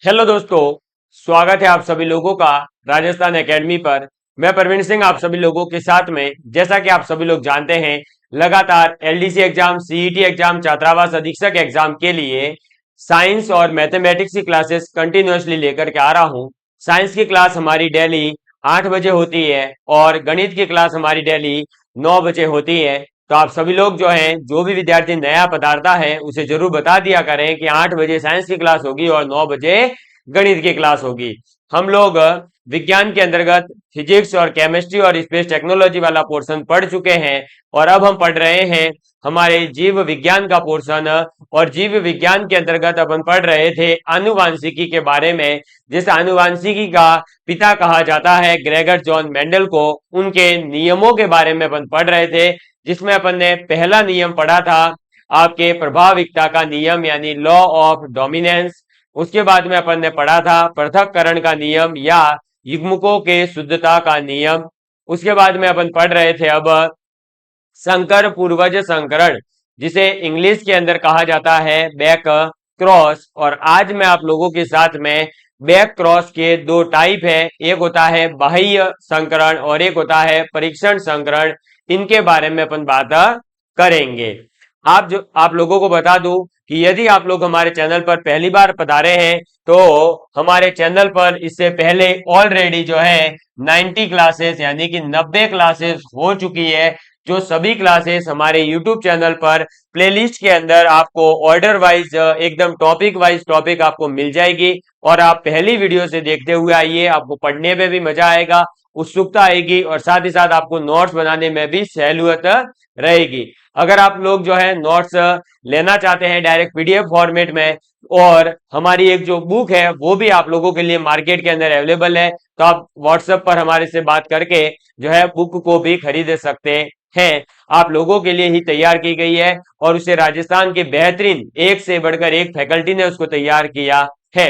Hello दोस्तों, स्वागत है आप सभी लोगों का राजस्थान एकेडमी पर। मैं प्रवीण सिंह आप सभी लोगों के साथ में। जैसा कि आप सभी लोग जानते हैं, लगातार एलडीसी एग्जाम, सीईटी एग्जाम, छात्रावास अधीक्षक एग्जाम के लिए साइंस और मैथमेटिक्स की क्लासेस कंटिन्यूअसली लेकर के आ रहा हूं। साइंस की क्लास हमारी डेली 8 बजे होती है और गणित की क्लास हमारी डेली 9 बजे होती है। तो आप सभी लोग जो हैं, जो भी विद्यार्थी नया पधारता है उसे जरूर बता दिया करें कि 8 बजे साइंस की क्लास होगी और 9 बजे गणित की क्लास होगी। हम लोग विज्ञान के अंतर्गत फिजिक्स और केमिस्ट्री और स्पेस टेक्नोलॉजी वाला पोर्शन पढ़ चुके हैं और अब हम पढ़ रहे हैं हमारे जीव विज्ञान का पोर्शन। और जीव विज्ञान के अंतर्गत अपन पढ़ रहे थे आनुवांशिकी के बारे में, जिस आनुवांशिकी का पिता कहा जाता है ग्रेगर जॉन मेंडल को। उनके नियमों के बारे में अपन पढ़ रहे थे, जिसमें अपन ने पहला नियम पढ़ा था आपके प्रभाविकता का नियम यानी लॉ ऑफ डोमिनेंस। उसके बाद में अपन ने पढ़ा था पृथक्करण का नियम या युग्मकों के शुद्धता का नियम। उसके बाद में अपन पढ़ रहे थे अब संकर पूर्वज संकरण, जिसे इंग्लिश के अंदर कहा जाता है बैक क्रॉस। और आज मैं आप लोगों के साथ में बैक क्रॉस के दो टाइप है, एक होता है बाह्य संकरण और एक होता है परीक्षण संकरण। इनके बारे में अपन बात करेंगे। आप लोगों को बता दूं कि यदि आप लोग हमारे चैनल पर पहली बार पधारे हैं तो हमारे चैनल पर इससे पहले ऑलरेडी जो है 90 क्लासेस यानी कि 90 क्लासेस हो चुकी है, जो सभी क्लासेस हमारे YouTube चैनल पर प्लेलिस्ट के अंदर आपको ऑर्डर वाइज एकदम टॉपिक वाइज टॉपिक आपको मिल जाएगी। और आप पहली वीडियो से देखते हुए आइए, आपको पढ़ने में भी मजा आएगा, उत्सुकता आएगी और साथ ही साथ आपको नोट्स बनाने में भी सहूलियत रहेगी। अगर आप लोग जो है नोट्स लेना चाहते हैं डायरेक्ट पीडीएफ फॉर्मेट में, और हमारी एक जो बुक है वो भी आप लोगों के लिए मार्केट के अंदर अवेलेबल है, तो आप व्हाट्सएप पर हमारे से बात करके जो है बुक को भी खरीद सकते हैं। आप लोगों के लिए ही तैयार की गई है और उसे राजस्थान के बेहतरीन एक से बढ़कर एक फैकल्टी ने उसको तैयार किया है।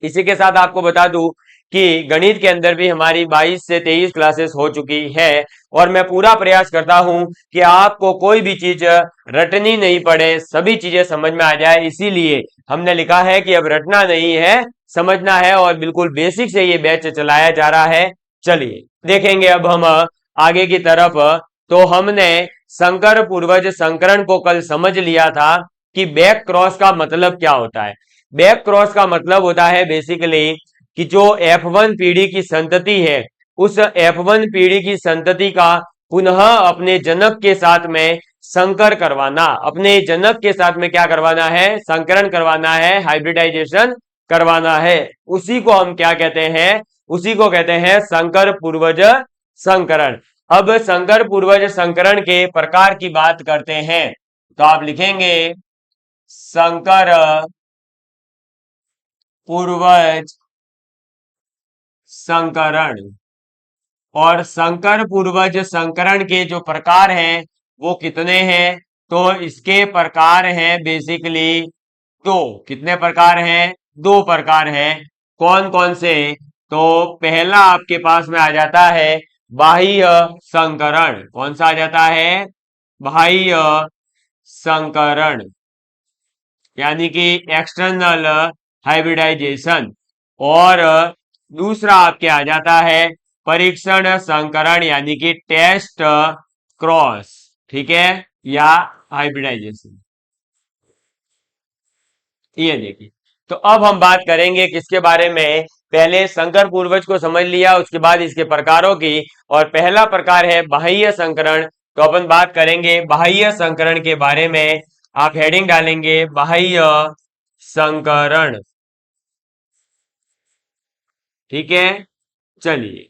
इसी के साथ आपको बता दूं कि गणित के अंदर भी हमारी 22 से 23 क्लासेस हो चुकी है और मैं पूरा प्रयास करता हूं कि आपको कोई भी चीज रटनी नहीं पड़े, सभी चीजें समझ में आ जाए। इसीलिए हमने लिखा है कि अब रटना नहीं है, समझना है और बिल्कुल बेसिक से ये बैच चलाया जा रहा है। चलिए देखेंगे अब हम आगे की तरफ। तो हमने संकर पूर्वज संकरण को कल समझ लिया था कि बैक क्रॉस का मतलब क्या होता है। बैक क्रॉस का मतलब होता है बेसिकली कि जो F1 पीढ़ी की संतति है, उस F1 पीढ़ी की संतति का पुनः अपने जनक के साथ में संकर करवाना। अपने जनक के साथ में क्या करवाना है? संकरण करवाना है, हाइब्रिडाइजेशन करवाना है। उसी को हम क्या कहते हैं? उसी को कहते हैं संकर पूर्वज संकरण। अब संकर पूर्वज संकरण के प्रकार की बात करते हैं, तो आप लिखेंगे संकर पूर्वज संकरण। और संकर पूर्वज संकरण के जो प्रकार हैं वो कितने हैं? तो इसके प्रकार हैं बेसिकली दो। कितने प्रकार हैं? दो प्रकार हैं। कौन कौन से? तो पहला आपके पास में आ जाता है बाह्य संकरण। कौन सा आ जाता है? बाह्य संकरण, यानी कि एक्सटर्नल हाइब्रिडाइजेशन। और दूसरा आपके आ जाता है परीक्षण संकरण, यानी कि टेस्ट क्रॉस, ठीक है, या हाइब्रिडाइजेशन। ये देखिए, तो अब हम बात करेंगे किसके बारे में? पहले संकर पूर्वज को समझ लिया, उसके बाद इसके प्रकारों की। और पहला प्रकार है बाह्य संकरण, तो अपन बात करेंगे बाह्य संकरण के बारे में। आप हेडिंग डालेंगे बाह्य संकरण, ठीक है। चलिए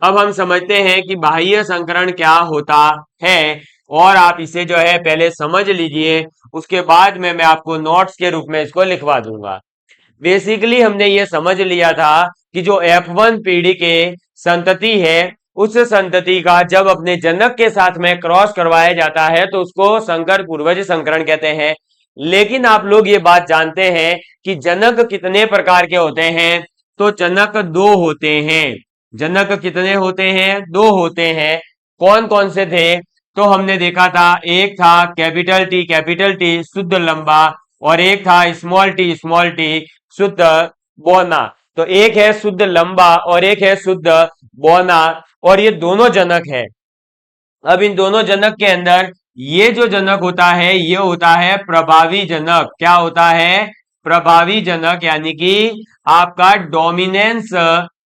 अब हम समझते हैं कि बाह्य संकरण क्या होता है, और आप इसे जो है पहले समझ लीजिए, उसके बाद में मैं आपको नोट्स के रूप में इसको लिखवा दूंगा। बेसिकली हमने ये समझ लिया था कि जो F1 पीढ़ी के संतति है, उस संतति का जब अपने जनक के साथ में क्रॉस करवाया जाता है तो उसको संकर पूर्वज संकरण कहते हैं। लेकिन आप लोग ये बात जानते हैं कि जनक कितने प्रकार के होते हैं? तो जनक दो होते हैं। जनक कितने होते हैं? दो होते हैं। कौन कौन से थे? तो हमने देखा था, एक था कैपिटल टी शुद्ध लंबा, और एक था स्मॉल टी शुद्ध बौना। तो एक है शुद्ध लंबा और एक है शुद्ध बौना, और ये दोनों जनक है। अब इन दोनों जनक के अंदर ये जो जनक होता है ये होता है प्रभावी जनक। क्या होता है? प्रभावी जनक, यानी कि आपका डोमिनेंस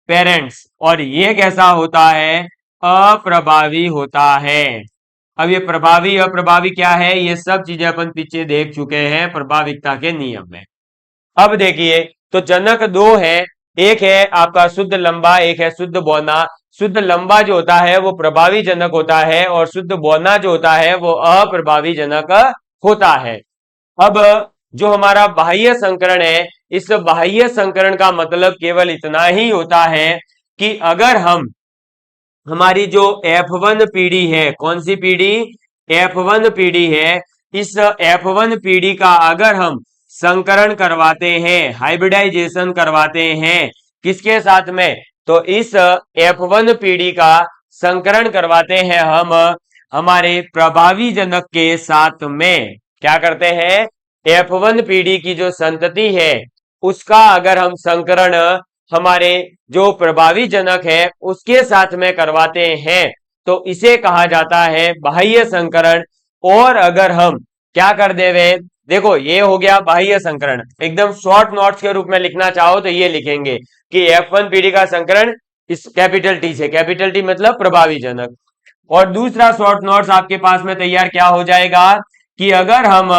पेरेंट्स। और ये कैसा होता है? अप्रभावी होता है। अब ये प्रभावी अप्रभावी क्या है, ये सब चीजें अपन पीछे देख चुके हैं प्रभाविकता के नियम में। अब देखिए, तो जनक दो है, एक है आपका शुद्ध लंबा, एक है शुद्ध बौना। शुद्ध लंबा जो होता है वो प्रभावी जनक होता है, और शुद्ध बौना जो होता है वो अप्रभावी जनक होता है। अब जो हमारा बाह्य संकरण है, इस बाह्य संकरण का मतलब केवल इतना ही होता है कि अगर हम हमारी जो F1 पीढ़ी है, कौन सी पीढ़ी? F1 पीढ़ी है। इस F1 पीढ़ी का अगर हम संकरण करवाते हैं, हाइब्रिडाइजेशन करवाते हैं, किसके साथ में? तो इस F1 पीढ़ी का संकरण करवाते हैं हम हमारे प्रभावी जनक के साथ में। क्या करते हैं? F1 पीढ़ी की जो संतति है उसका अगर हम संकरण हमारे जो प्रभावी जनक है उसके साथ में करवाते हैं तो इसे कहा जाता है बाह्य संकरण। और अगर हम क्या कर देवे, देखो ये हो गया बाह्य संकरण। एकदम शॉर्ट नोट्स के रूप में लिखना चाहो तो ये लिखेंगे कि F1 पीढ़ी का संकरण इस कैपिटल टी से, कैपिटल टी मतलब प्रभावी जनक। और दूसरा शॉर्ट नोट्स आपके पास में तैयार क्या हो जाएगा कि अगर हम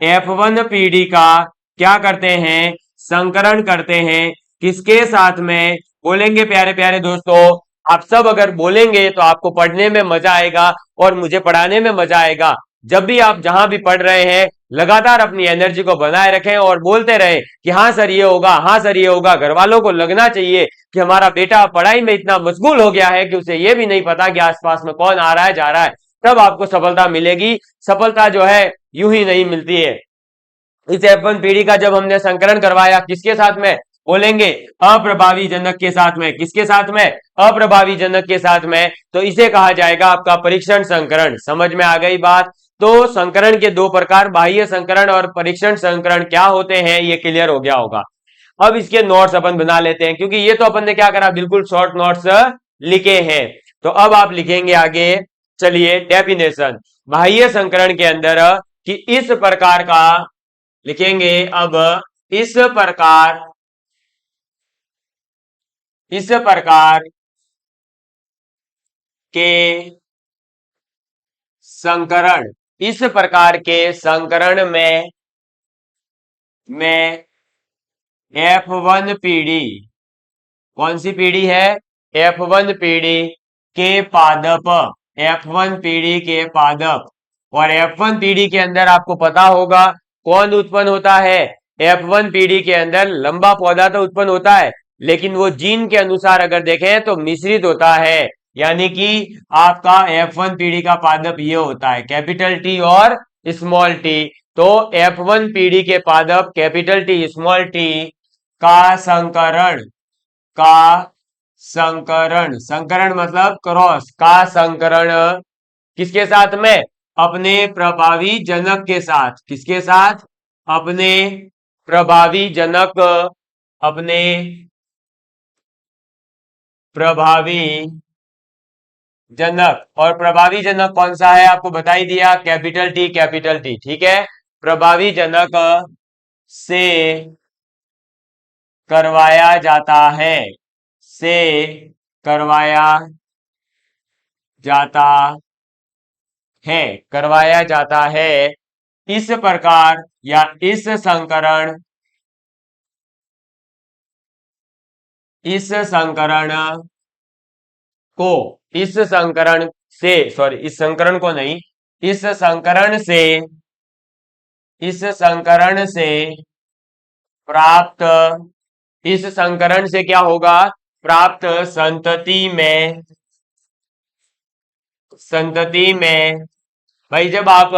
F1 पीढ़ी का क्या करते हैं? संकरण करते हैं, किसके साथ में? बोलेंगे प्यारे प्यारे दोस्तों, आप सब अगर बोलेंगे तो आपको पढ़ने में मजा आएगा और मुझे पढ़ाने में मजा आएगा। जब भी आप जहां भी पढ़ रहे हैं लगातार अपनी एनर्जी को बनाए रखें और बोलते रहे कि हाँ सर ये होगा, हाँ सर ये होगा। घर वालों को लगना चाहिए कि हमारा बेटा पढ़ाई में इतना मशगूल हो गया है कि उसे ये भी नहीं पता कि आसपास में कौन आ रहा है जा रहा है। तब आपको सफलता मिलेगी। सफलता जो है यूं ही नहीं मिलती है। इस F1 पीढ़ी का जब हमने संकलन करवाया, किसके साथ में? बोलेंगे अप्रभावी जनक के साथ में। किसके साथ में? अप्रभावी जनक के साथ में। तो इसे कहा जाएगा आपका परीक्षण संकरण। समझ में आ गई बात? तो संकरण के दो प्रकार, बाह्य संकरण और परीक्षण संकरण क्या होते हैं, ये क्लियर हो गया होगा। अब इसके नोट्स अपन बना लेते हैं, क्योंकि ये तो अपन ने क्या करा, बिल्कुल शॉर्ट नोट्स लिखे हैं। तो अब आप लिखेंगे आगे। चलिए, डेफिनेशन बाह्य संकरण के अंदर कि इस प्रकार का लिखेंगे। अब इस प्रकार के संकरण, इस प्रकार के संकरण में F1 पीढ़ी, कौन सी पीढ़ी है? F1 पीढ़ी के पादप, F1 पीढ़ी के पादप। और F1 पीढ़ी के अंदर आपको पता होगा कौन उत्पन्न होता है? F1 पीढ़ी के अंदर लंबा पौधा तो उत्पन्न होता है, लेकिन वो जीन के अनुसार अगर देखें तो मिश्रित होता है। यानी कि आपका F1 पीढ़ी का पादप ये होता है, कैपिटल टी और स्मॉल टी। तो F1 पीढ़ी के पादप कैपिटल टी स्मॉल टी का संकरण, का संकरण, संकरण मतलब क्रॉस, का संकरण किसके साथ में? अपने प्रभावी जनक के साथ। किसके साथ? अपने प्रभावी जनक, अपने प्रभावी जनक। और प्रभावी जनक कौन सा है आपको बता ही दिया, कैपिटल टी, कैपिटल टी। ठीक है, प्रभावी जनक से करवाया जाता है, से करवाया जाता है, करवाया जाता है। इस प्रकार या इस संकरण, इस संकरण को, इस संकरण से, सॉरी इस संकरण को नहीं, इस संकरण से, इस संकरण से प्राप्त, इस संकरण से क्या होगा? प्राप्त संतति में भाई जब आप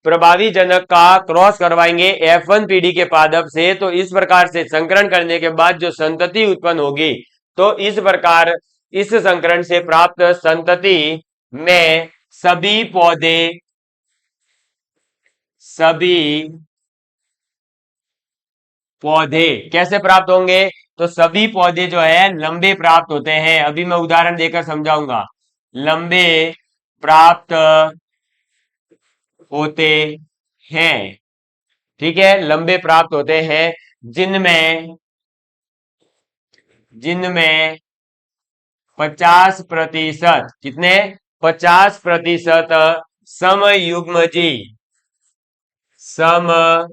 प्रभावी जनक का क्रॉस करवाएंगे F1 पीढ़ी के पादप से, तो इस प्रकार से संकरण करने के बाद जो संतति उत्पन्न होगी, तो इस प्रकार इस संकरण से प्राप्त संतति में सभी पौधे, सभी पौधे कैसे प्राप्त होंगे? तो सभी पौधे जो है लंबे प्राप्त होते हैं। अभी मैं उदाहरण देकर समझाऊंगा। लंबे प्राप्त होते हैं, ठीक है, लंबे प्राप्त होते हैं जिनमें जिनमें 50%, कितने? 50% समयुग्मजी, समयुग्मजी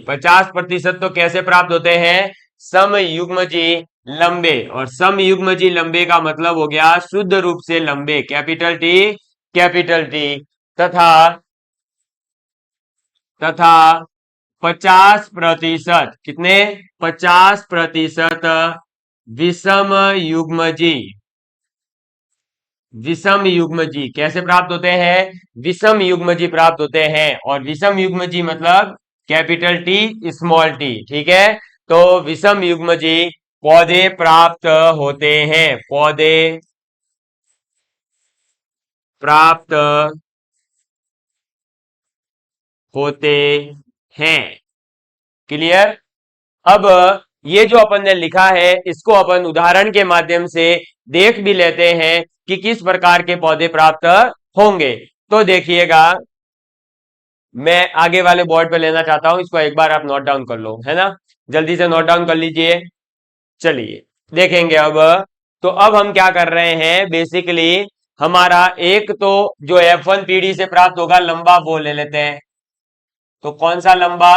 50% तो कैसे प्राप्त होते हैं? समयुग्मजी लंबे। और समयुग्मजी लंबे का मतलब हो गया शुद्ध रूप से लंबे, कैपिटल टी, कैपिटल टी। तथा तथा 50%, कितने? 50% विषम युग्मजी, विषम युग्मजी कैसे प्राप्त होते हैं? विषम युग्मजी प्राप्त होते हैं। और विषम युग्मजी मतलब कैपिटल टी स्मॉल टी, ठीक है। तो विषम युग्मजी पौधे प्राप्त होते हैं, पौधे प्राप्त होते हैं। क्लियर? अब ये जो अपन ने लिखा है इसको अपन उदाहरण के माध्यम से देख भी लेते हैं कि किस प्रकार के पौधे प्राप्त होंगे। तो देखिएगा, मैं आगे वाले बोर्ड पे लेना चाहता हूं, इसको एक बार आप नोट डाउन कर लो, है ना? जल्दी से नोट डाउन कर लीजिए। चलिए देखेंगे अब। तो अब हम क्या कर रहे हैं, बेसिकली हमारा एक तो जो F1 पीढ़ी से प्राप्त होगा लंबा, वो ले लेते हैं। तो कौन सा लंबा?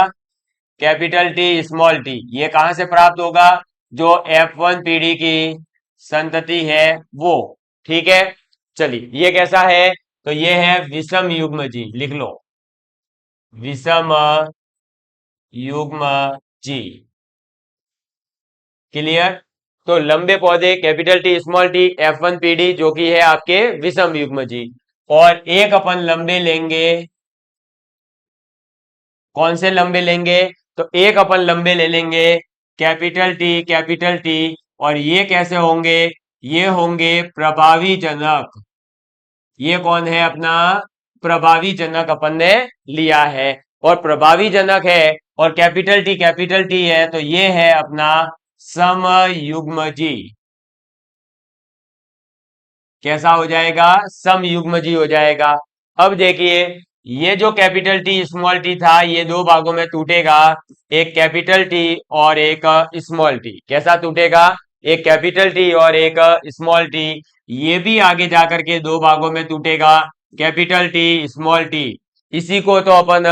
Capital T small T. ये कहां से प्राप्त होगा? जो F1 पीढ़ी की संतति है वो, ठीक है। चलिए ये कैसा है? तो ये है विषम युग्मजी, लिख लो, विषम युग्मजी। क्लियर? तो लंबे पौधे capital T small T F1 पीढ़ी जो कि है आपके विषम युग्मजी। और एक अपन लंबे लेंगे, कौन से लंबे लेंगे? तो एक अपन लंबे ले लेंगे कैपिटल टी, कैपिटल टी। और ये कैसे होंगे? ये होंगे प्रभावी जनक। ये कौन है अपना? प्रभावी जनक अपन ने लिया है। और प्रभावी जनक है और कैपिटल टी है, तो ये है अपना समयुग्मजी। कैसा हो जाएगा? समयुग्मजी हो जाएगा। अब देखिए, ये जो कैपिटल टी स्मॉल टी था ये दो भागों में टूटेगा, एक कैपिटल टी और एक स्मॉल टी। कैसा टूटेगा? एक कैपिटल टी और एक स्मॉल टी। ये भी आगे जाकर के दो भागों में टूटेगा, कैपिटल टी स्मॉल टी। इसी को तो अपन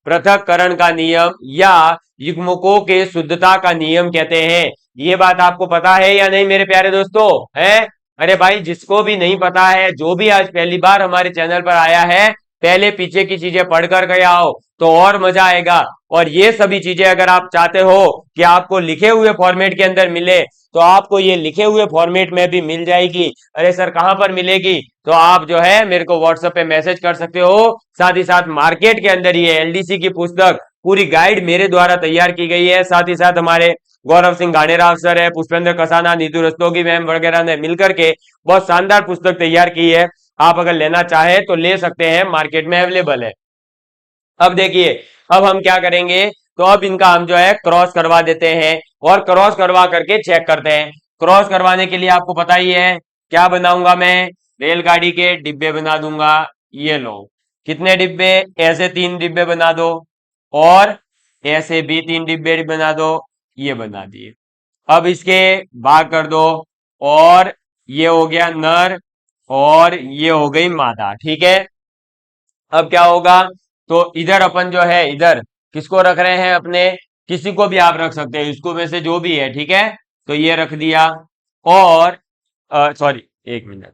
पृथक्करण का नियम या युग्मकों के शुद्धता का नियम कहते हैं। ये बात आपको पता है या नहीं मेरे प्यारे दोस्तों? है? अरे भाई, जिसको भी नहीं पता है, जो भी आज पहली बार हमारे चैनल पर आया है, पहले पीछे की चीजें पढ़कर गया हो तो और मजा आएगा। और ये सभी चीजें अगर आप चाहते हो कि आपको लिखे हुए फॉर्मेट के अंदर मिले, तो आपको ये लिखे हुए फॉर्मेट में भी मिल जाएगी। अरे सर कहां पर मिलेगी? तो आप जो है मेरे को व्हाट्सएप पे मैसेज कर सकते हो। साथ ही साथ मार्केट के अंदर ये एलडीसी की पुस्तक पूरी गाइड मेरे द्वारा तैयार की गई है। साथ ही साथ हमारे गौरव सिंह घाणेराव सर है, पुष्पेंद्र कसाना, नीतू रस्तोगी मैम वगैरह ने मिलकर के बहुत शानदार पुस्तक तैयार की है। आप अगर लेना चाहे तो ले सकते हैं, मार्केट में अवेलेबल है। अब देखिए, अब हम क्या करेंगे? तो अब इनका हम जो है क्रॉस करवा देते हैं और क्रॉस करवा करके चेक करते हैं। क्रॉस करवाने के लिए आपको पता ही है क्या बनाऊंगा मैं? रेलगाड़ी के डिब्बे बना दूंगा। ये लो, कितने डिब्बे? ऐसे 3 डिब्बे बना दो और ऐसे भी 3 डिब्बे बना दो। ये बना दिए। अब इसके भाग कर दो और ये हो गया नर और ये हो गई मादा, ठीक है। अब क्या होगा? तो इधर अपन जो है इधर किसको रख रहे हैं अपने? किसी को भी आप रख सकते हैं, इसको में से जो भी है, ठीक है। तो ये रख दिया। और सॉरी, एक मिनट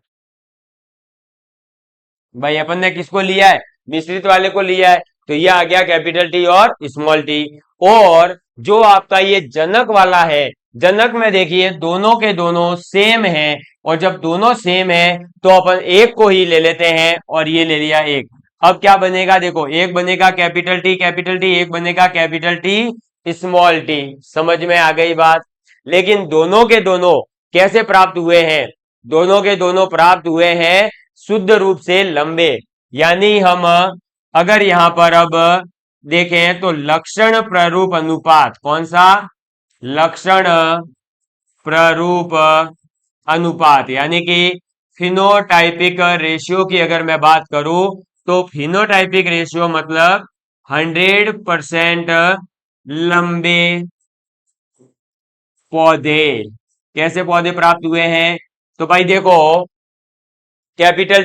भाई, अपन ने किसको लिया है? मिश्रित वाले को लिया है। तो ये आ गया कैपिटल टी और स्मॉल टी। और जो आपका ये जनक वाला है, जनक में देखिए दोनों के दोनों सेम है। और जब दोनों सेम है तो अपन एक को ही ले लेते हैं और ये ले लिया एक। अब क्या बनेगा? देखो, एक बनेगा कैपिटल टी, एक बनेगा कैपिटल टी स्मॉल टी। समझ में आ गई बात? लेकिन दोनों के दोनों कैसे प्राप्त हुए हैं? दोनों के दोनों प्राप्त हुए हैं शुद्ध रूप से लंबे। यानी हम अगर यहां पर अब देखें तो लक्षण प्ररूप अनुपात, कौन सा? लक्षण प्ररूप अनुपात, यानी कि फिनोटाइपिक रेशियो की अगर मैं बात करूं तो फिनोटाइपिक रेशियो मतलब 100% लंबे पौधे। कैसे पौधे प्राप्त हुए हैं? तो भाई देखो, कैपिटल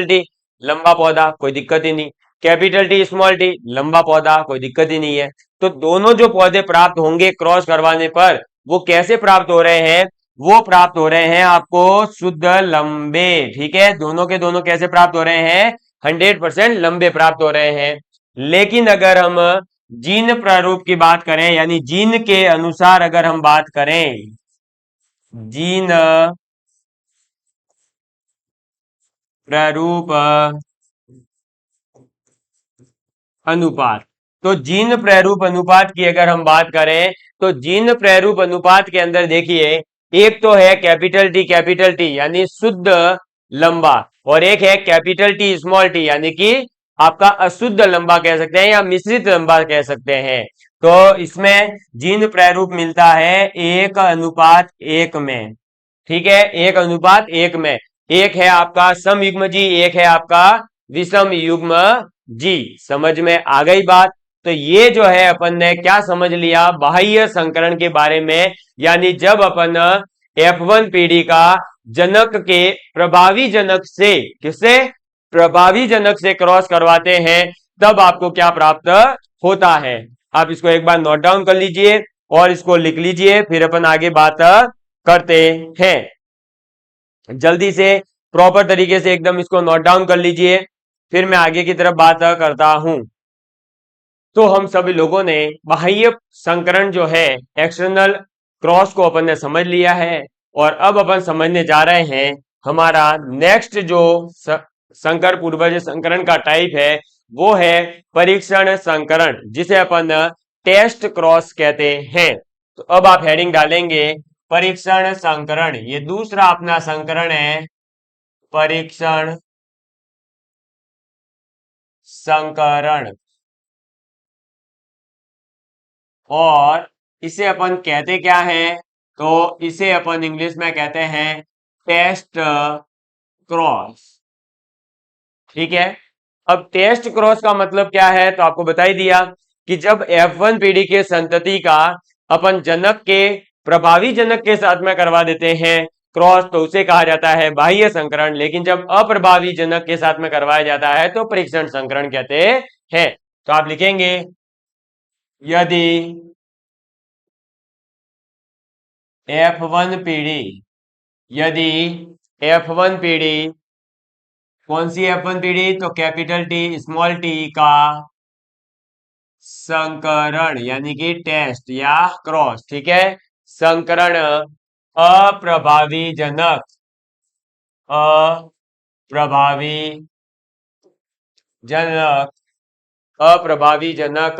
टी लंबा पौधा, कोई दिक्कत ही नहीं। कैपिटल टी लंबा पौधा, कोई दिक्कत ही नहीं है। तो दोनों जो पौधे प्राप्त होंगे क्रॉस करवाने पर, वो कैसे प्राप्त हो रहे हैं? वो प्राप्त हो रहे हैं आपको शुद्ध लंबे। ठीक है, दोनों के दोनों कैसे प्राप्त हो रहे हैं? 100% लंबे प्राप्त हो रहे हैं। लेकिन अगर हम जीन प्रारूप की बात करें, यानी जीन के अनुसार अगर हम बात करें, जीन प्रारूप अनुपात, तो जीन प्रारूप अनुपात की अगर हम बात करें तो जीन प्रारूप अनुपात के अंदर देखिए, एक तो है कैपिटल टी यानी शुद्ध लंबा, और एक है कैपिटल टी यानी कि आपका अशुद्ध लंबा कह सकते हैं या मिश्रित लंबा कह सकते हैं। तो इसमें जीन प्रारूप मिलता है 1:1 में। ठीक है, 1:1 में। एक है आपका सम युग्म जी, एक है आपका विषम युग्म जी। समझ में आ गई बात? तो ये जो है अपन ने क्या समझ लिया बाह्य संकरण के बारे में, यानी जब अपन F1 पीढ़ी का जनक के प्रभावी जनक से, किससे? प्रभावी जनक से क्रॉस करवाते हैं, तब आपको क्या प्राप्त होता है? आप इसको एक बार नोट डाउन कर लीजिए और इसको लिख लीजिए, फिर अपन आगे बात करते हैं। जल्दी से प्रॉपर तरीके से एकदम इसको नोट डाउन कर लीजिए, फिर मैं आगे की तरफ बात करता हूं। तो हम सभी लोगों ने बाह्य संकरण जो है, एक्सटर्नल क्रॉस को अपन ने समझ लिया है, और अब अपन समझने जा रहे हैं हमारा नेक्स्ट जो संकर पूर्वज संकरण का टाइप है, वो है परीक्षण संकरण, जिसे अपन टेस्ट क्रॉस कहते हैं। तो अब आप हेडिंग डालेंगे परीक्षण संकरण, ये दूसरा अपना संकरण है, परीक्षण संकरण। और इसे अपन कहते क्या है? तो इसे अपन इंग्लिश में कहते हैं टेस्ट क्रॉस। ठीक है, अब टेस्ट क्रॉस का मतलब क्या है? तो आपको बता ही दिया कि जब F1 पीढ़ी के संतति का अपन जनक के प्रभावी जनक के साथ में करवा देते हैं क्रॉस, तो उसे कहा जाता है बाह्य संकरण। लेकिन जब अप्रभावी जनक के साथ में करवाया जाता है तो परीक्षण संकरण कहते हैं। तो आप लिखेंगे यदि F1 पीढ़ी, यदि F1 पीढ़ी, कौन सी F1 पीढ़ी? तो कैपिटल टी का संकरण यानी कि टेस्ट या क्रॉस, ठीक है, संकरण अप्रभावी जनक, अप्रभावी जनक, अप्रभावी जनक,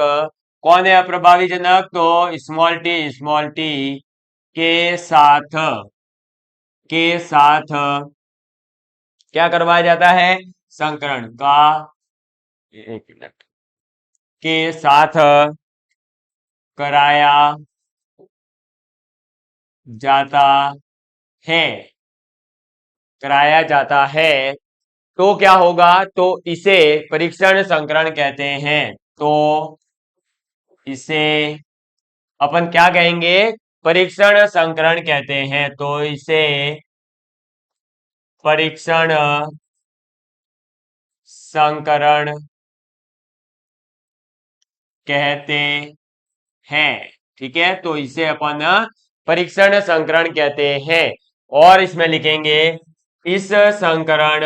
कौन है अप्रभावी जनक? तो स्मॉल टी के साथ, के साथ क्या करवाया जाता है? संकरण का, एक मिनट, के साथ कराया जाता है, कराया जाता है। तो क्या होगा? तो इसे परीक्षण संकरण कहते हैं। तो इसे अपन क्या कहेंगे? परीक्षण संकरण कहते हैं। तो इसे परीक्षण संकरण कहते हैं। ठीक है, तो इसे अपन परीक्षण संकरण कहते हैं। और इसमें लिखेंगे इस संकरण,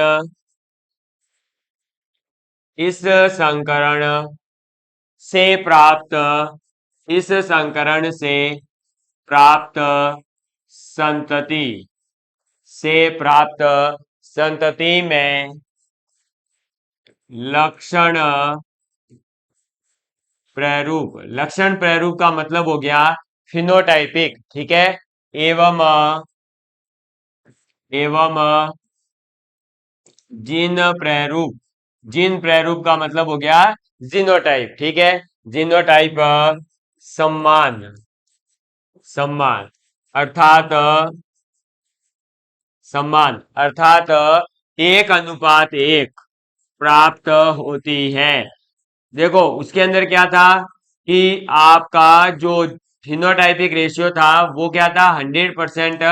इस संकरण से प्राप्त, इस संकरण से प्राप्त संतति, से प्राप्त संतति में लक्षण प्रारूप, लक्षण प्रारूप का मतलब हो गया फिनोटाइपिक। ठीक है, एवं एवं जीन प्रारूप, जीन प्रारूप का मतलब हो गया जीनोटाइप। ठीक है, जीनोटाइप सम्मान, सम्मान अर्थात सम्मान अर्थात 1:1 प्राप्त होती है। देखो उसके अंदर क्या था कि आपका जो फिनोटाइपिक रेशियो था वो क्या था, 100%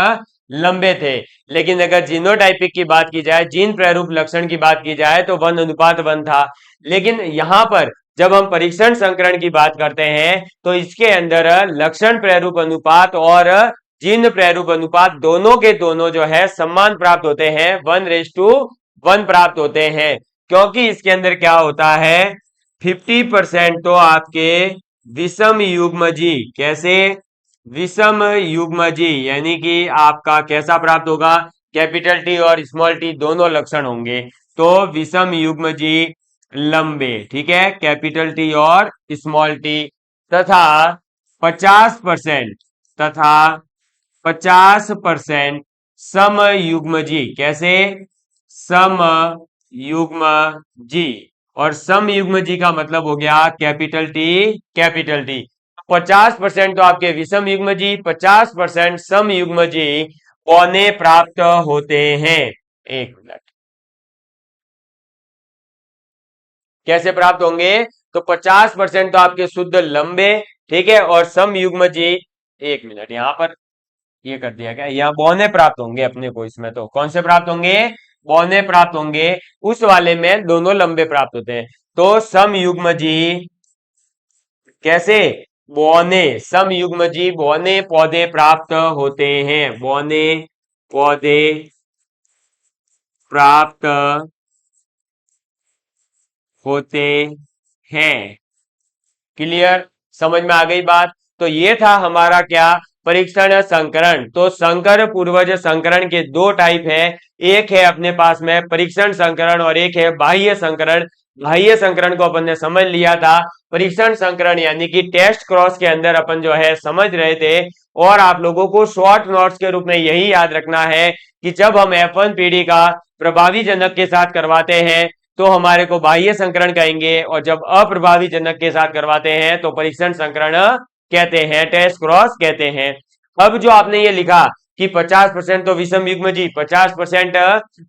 लंबे थे। लेकिन अगर जीनोटाइपिक की बात की जाए, जीन प्रारूप लक्षण की बात की जाए तो 1:1 था। लेकिन यहां पर जब हम परीक्षण संकरण की बात करते हैं तो इसके अंदर लक्षण प्रारूप अनुपात और जीन प्रारूप अनुपात दोनों के दोनों जो है सम्मान प्राप्त होते हैं, 1:1 प्राप्त होते हैं। क्योंकि इसके अंदर क्या होता है, 50% तो आपके विषम युग्मजी, कैसे विषम युग्मजी, यानी कि आपका कैसा प्राप्त होगा, कैपिटल टी और स्मॉल टी दोनों लक्षण होंगे। तो विषम युग्मजी लंबे, ठीक है, कैपिटल टी और स्मॉल टी, तथा 50% तथा 50% सम युग्मजी, कैसे सम युग्मजी। और सम युग्मजी का मतलब हो गया कैपिटल टी कैपिटल टी। 50% तो आपके विषम युग्मजी, 50% सम युग्मजी पौने प्राप्त होते हैं। एक मिनट, कैसे प्राप्त होंगे, तो 50% तो आपके शुद्ध लंबे, ठीक है, और सम युग्मजी, एक मिनट यहां पर ये कर दिया क्या, यहाँ बौने प्राप्त होंगे अपने को, इसमें तो कौन से प्राप्त होंगे, बौने प्राप्त होंगे। उस वाले में दोनों लंबे प्राप्त होते हैं। तो सम युग्मजी कैसे, बौने, सम युग्मजी बौने पौधे प्राप्त होते हैं, बौने पौधे प्राप्त होते हैं। क्लियर, समझ में आ गई बात। तो ये था हमारा क्या, परीक्षण संकरण। तो संकर पूर्वज संकरण के दो टाइप है, एक है अपने पास में परीक्षण संकरण और एक है बाह्य संकरण। बाह्य संकरण को अपन ने समझ लिया था, परीक्षण संकरण यानी कि टेस्ट क्रॉस के अंदर अपन जो है समझ रहे थे। और आप लोगों को शॉर्ट नोट्स के रूप में यही याद रखना है कि जब हम F1 पीढ़ी का प्रभावी जनक के साथ करवाते हैं तो हमारे को बाह्य संकरण कहेंगे, और जब अप्रभावी जनक के साथ करवाते हैं तो परीक्षण संकरण कहते हैं, टेस्ट क्रॉस कहते हैं। अब जो आपने ये लिखा कि 50% तो विषम युग्मजी, 50%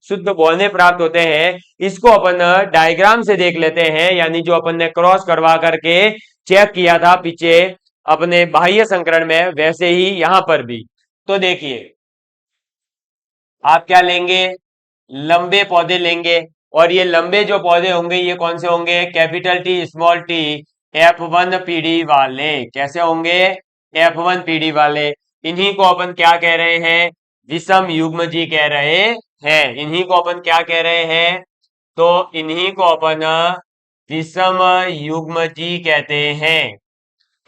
शुद्ध बौने प्राप्त होते हैं, इसको अपन डायग्राम से देख लेते हैं, यानी जो अपन ने क्रॉस करवा करके चेक किया था पीछे अपने बाह्य संकरण में, वैसे ही यहां पर भी। तो देखिए आप क्या लेंगे, लंबे पौधे लेंगे, और ये लंबे जो पौधे होंगे ये कौन से होंगे, capital T small T F1 पीढ़ी वाले, कैसे होंगे, F1 पीढ़ी वाले। इन्हीं को अपन क्या कह रहे हैं, विषम युग्मजी कह रहे हैं। इन्हीं को अपन क्या कह रहे हैं, तो इन्हीं को अपन विषम युग्मजी कहते हैं,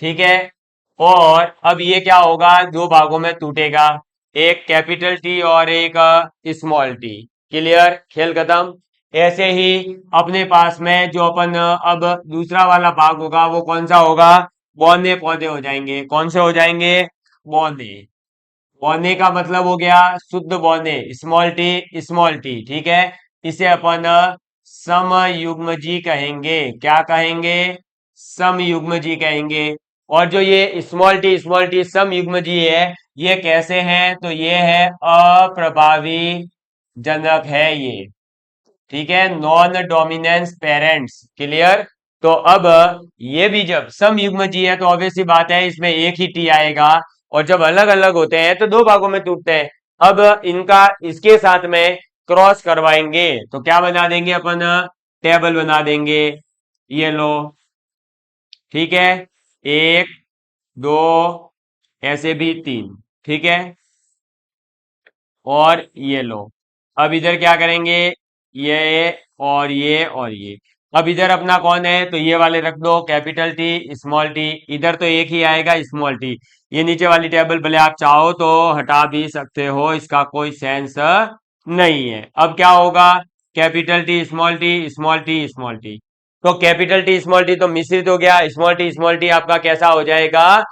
ठीक है। और अब ये क्या होगा, दो भागों में टूटेगा, एक कैपिटल टी और एक स्मॉल टी। क्लियर, खेल खत्म। ऐसे ही अपने पास में जो अपन अब दूसरा वाला भाग होगा वो कौन सा होगा, बौने पौधे हो जाएंगे। कौन से हो जाएंगे, बौने। बौने का मतलब हो गया शुद्ध बौने, स्मॉल टी, ठीक है। इसे अपन समयुग्मजी कहेंगे, क्या कहेंगे, समयुग्मजी कहेंगे। और जो ये स्मॉल टी समयुग्मजी है, ये कैसे हैं, तो ये है अप्रभावी जनक है ये, ठीक है, नॉन डोमिनेंस पेरेंट्स। क्लियर। तो अब ये भी जब समयुग्मजी है तो ऑब्वियस सी बात है इसमें एक ही टी आएगा, और जब अलग अलग होते हैं तो दो भागों में टूटते हैं। अब इनका इसके साथ में क्रॉस करवाएंगे तो क्या बना देंगे अपन, टेबल बना देंगे, ये लो, ठीक है, एक दो ऐसे भी तीन, ठीक है, और ये लो। अब इधर क्या करेंगे, ये और ये और ये। अब इधर अपना कौन है, तो ये वाले रख दो, कैपिटल टी स्मॉल टी। इधर तो एक ही आएगा स्मॉल टी। ये नीचे वाली टेबल भले आप चाहो तो हटा भी सकते हो, इसका कोई सेंस नहीं है। अब क्या होगा, capital T small T small T small T. तो कैपिटल टी स्मॉल टी तो मिश्रित हो गया, स्मॉल टी आपका कैसा हो जाएगा,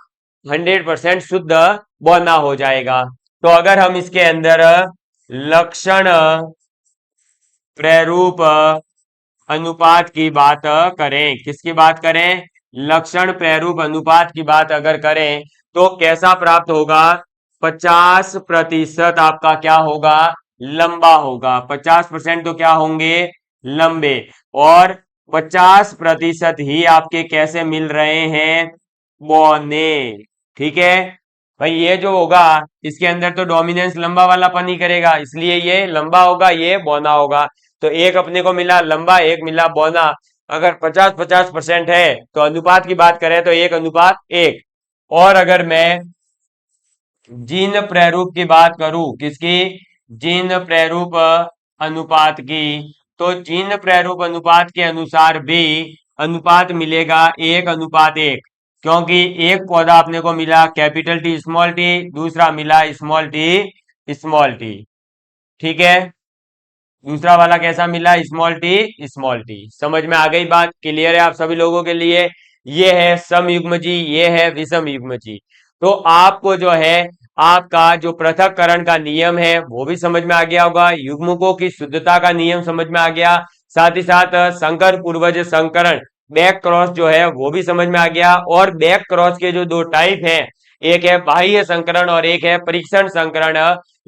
100% शुद्ध बौना हो जाएगा। तो अगर हम इसके अंदर लक्षण प्रारूप अनुपात की बात करें, किसकी बात करें, लक्षण प्रारूप अनुपात की बात अगर करें तो कैसा प्राप्त होगा? 50% आपका क्या होगा? लंबा होगा। 50% तो क्या होंगे? लंबे। और 50% ही आपके कैसे मिल रहे हैं? बौने। ठीक है भाई, ये जो होगा इसके अंदर तो डोमिनेंस लंबा वाला पन ही करेगा, इसलिए ये लंबा होगा, ये बौना होगा। तो एक अपने को मिला लंबा, एक मिला बौना। अगर 50-50% है तो अनुपात की बात करें तो 1:1। और अगर मैं जीन प्रारूप की बात करूं, किसकी? जीन प्रारूप अनुपात की। तो जीन प्रारूप अनुपात के अनुसार भी अनुपात मिलेगा 1:1, क्योंकि एक पौधा अपने को मिला कैपिटल टी स्मॉल टी, दूसरा मिला स्मॉल टी स्मॉल टी। ठीक है, दूसरा वाला कैसा मिला? Small T. समझ में आ गई बात? क्लियर है आप सभी लोगों के लिए? ये है समयुग्मजी, ये है विषम युग्मजी। तो आपको जो है आपका जो पृथक्करण का नियम है वो भी समझ में आ गया होगा, युग्मकों की शुद्धता का नियम समझ में आ गया, साथ ही साथ संकर पूर्वज संकरण बैक क्रॉस जो है वो भी समझ में आ गया। और बैक क्रॉस के जो दो टाइप हैं, एक है बाह्य संकरण और एक है परीक्षण संकरण,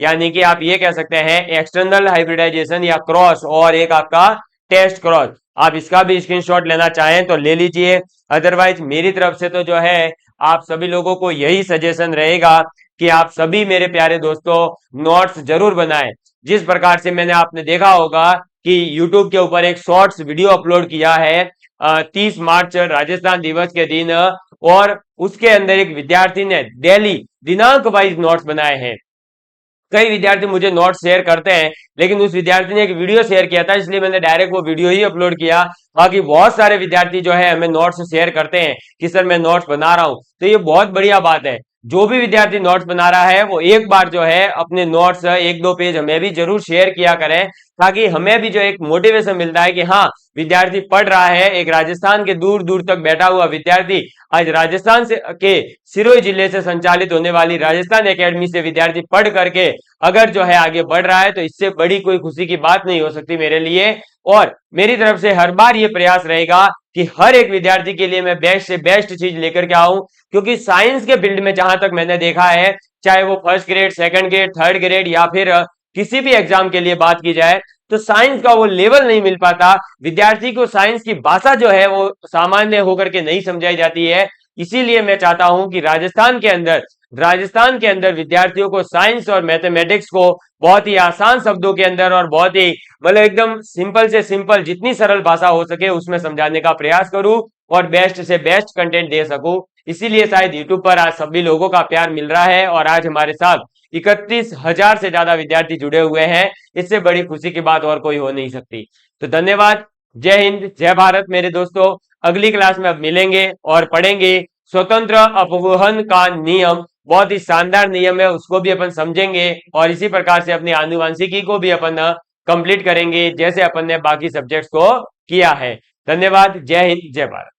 यानी कि आप ये कह सकते हैं एक्सटर्नल हाइब्रिडाइजेशन या क्रॉस, और एक आपका टेस्ट क्रॉस। आप इसका भी स्क्रीनशॉट लेना चाहें तो ले लीजिए। अदरवाइज मेरी तरफ से तो जो है आप सभी लोगों को यही सजेशन रहेगा कि आप सभी मेरे प्यारे दोस्तों नोट्स जरूर बनाएं। जिस प्रकार से मैंने आपने देखा होगा कि YouTube के ऊपर एक शॉर्ट्स वीडियो अपलोड किया है 30 मार्च राजस्थान दिवस के दिन, और उसके अंदर एक विद्यार्थी ने डेली दिनांक वाइज नोट्स बनाए हैं। कई विद्यार्थी मुझे नोट्स शेयर करते हैं, लेकिन उस विद्यार्थी ने एक वीडियो शेयर किया था, इसलिए मैंने डायरेक्ट वो वीडियो ही अपलोड किया। बाकी बहुत सारे विद्यार्थी जो है हमें नोट्स शेयर करते हैं कि सर मैं नोट्स बना रहा हूं, तो ये बहुत बढ़िया बात है। जो भी विद्यार्थी नोट्स बना रहा है वो एक बार जो है अपने नोट्स 1-2 पेज हमें भी जरूर शेयर किया करें, ताकि हमें भी जो एक मोटिवेशन मिलता है कि हाँ विद्यार्थी पढ़ रहा है। एक राजस्थान के दूर दूर तक बैठा हुआ विद्यार्थी आज राजस्थान से के सिरोही जिले से संचालित होने वाली राजस्थान एकेडमी से विद्यार्थी पढ़ करके अगर जो है आगे बढ़ रहा है, तो इससे बड़ी कोई खुशी की बात नहीं हो सकती मेरे लिए। और मेरी तरफ से हर बार ये प्रयास रहेगा कि हर एक विद्यार्थी के लिए मैं बेस्ट से बेस्ट चीज लेकर के आऊं, क्योंकि साइंस के फील्ड में जहां तक मैंने देखा है, चाहे वो first grade, second grade, third grade या फिर किसी भी एग्जाम के लिए बात की जाए, तो साइंस का वो लेवल नहीं मिल पाता। विद्यार्थी को साइंस की भाषा जो है वो सामान्य होकर के नहीं समझाई जाती है। इसीलिए मैं चाहता हूं कि राजस्थान के अंदर विद्यार्थियों को साइंस और मैथमेटिक्स को बहुत ही आसान शब्दों के अंदर और बहुत ही मतलब एकदम सिंपल से सिंपल, जितनी सरल भाषा हो सके उसमें समझाने का प्रयास करूं और बेस्ट से बेस्ट कंटेंट दे सकूं। इसीलिए शायद यूट्यूब पर आज सभी लोगों का प्यार मिल रहा है और आज हमारे साथ 31,000 से ज्यादा विद्यार्थी जुड़े हुए हैं। इससे बड़ी खुशी की बात और कोई हो नहीं सकती। तो धन्यवाद। जय हिंद, जय भारत मेरे दोस्तों। अगली क्लास में अब मिलेंगे और पढ़ेंगे स्वतंत्र अपवहन का नियम। बहुत ही शानदार नियम है, उसको भी अपन समझेंगे और इसी प्रकार से अपनी आनुवंशिकी को भी अपन कंप्लीट करेंगे जैसे अपन ने बाकी सब्जेक्ट्स को किया है। धन्यवाद। जय हिंद, जय भारत।